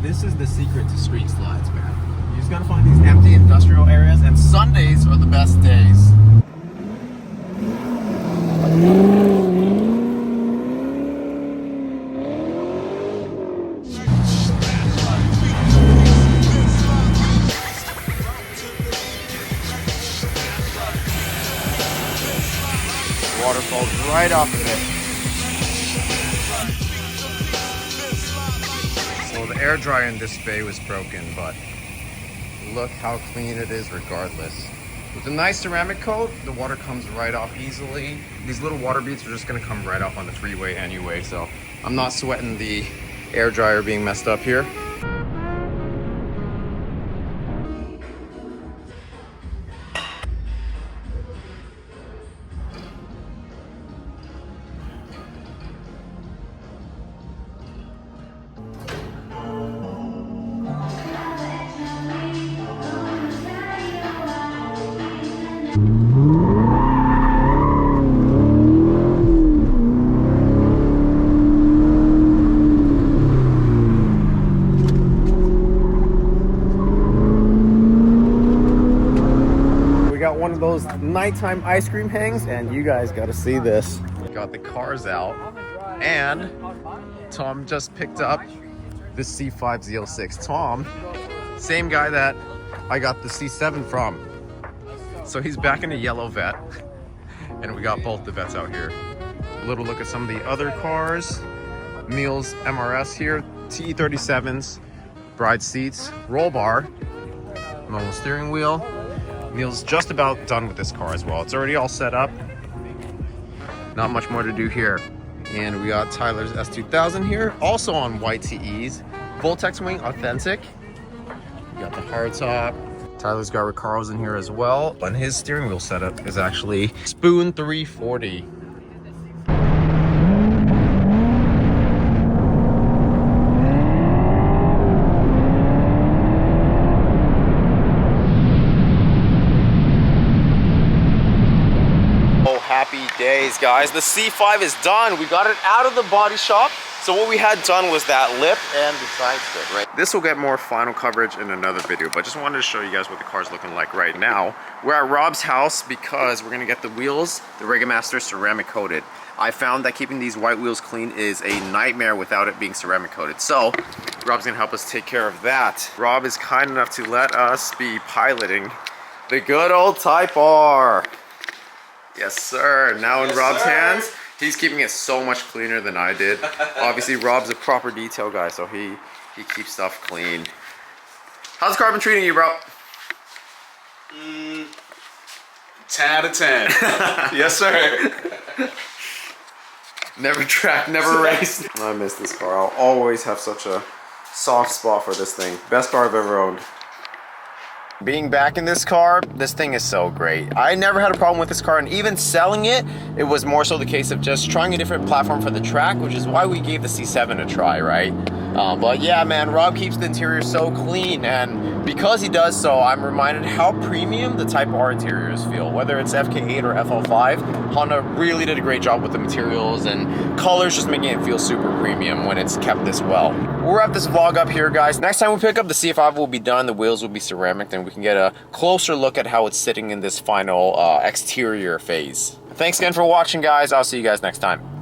This is the secret to street slides, man. You just gotta find these empty industrial areas, and Sundays are the best days. Water falls right off of it. So the air dryer in this bay was broken, but look how clean it is regardless. With a nice ceramic coat, the water comes right off easily. These little water beads are just gonna come right off on the freeway anyway, so I'm not sweating the air dryer being messed up here. One of those nighttime ice cream hangs, and you guys got to see this. Got the cars out, and Tom just picked up the C5 Z06. Tom, same guy that I got the C7 from. So he's back in a yellow vet, and we got both the vets out here. A little look at some of the other cars. Neil's MRS here, TE37s, bride seats, roll bar, normal steering wheel. Neil's just about done with this car as well. It's already all set up. Not much more to do here. And we got Tyler's S2000 here, also on white TEs. Voltex wing, authentic. We got the hardtop. Tyler's got Recaros in here as well. And his steering wheel setup is actually Spoon 340. Happy days, guys. The C5 is done. We got it out of the body shop. So what we had done was that lip and the side skirt, right? This will get more final coverage in another video, but I just wanted to show you guys what the car's looking like right now. We're at Rob's house because we're gonna get the wheels, the Regamaster ceramic coated. I found that keeping these white wheels clean is a nightmare without it being ceramic coated. So Rob's gonna help us take care of that. Rob is kind enough to let us be piloting the good old Type R. Yes, sir. Now in Rob's hands, he's keeping it so much cleaner than I did. Obviously, Rob's a proper detail guy, so he keeps stuff clean. How's the car been treating you, bro? 10 out of 10. Yes, sir. Never tracked, never raced. I miss this car. I'll always have such a soft spot for this thing. Best car I've ever owned. Being back in this car, this thing is so great. I never had a problem with this car, and even selling it, it was more so the case of just trying a different platform for the track, which is why we gave the C7 a try, right? But yeah, man, Rob keeps the interior so clean, and because he does so, I'm reminded how premium the Type R interiors feel. Whether it's FK8 or FL5, Honda really did a great job with the materials and colors, just making it feel super premium when it's kept this well. We'll wrap this vlog up here, guys. Next time we pick up, the C5 will be done, the wheels will be ceramic, and we can get a closer look at how it's sitting in this final exterior phase. Thanks again for watching, guys. I'll see you guys next time.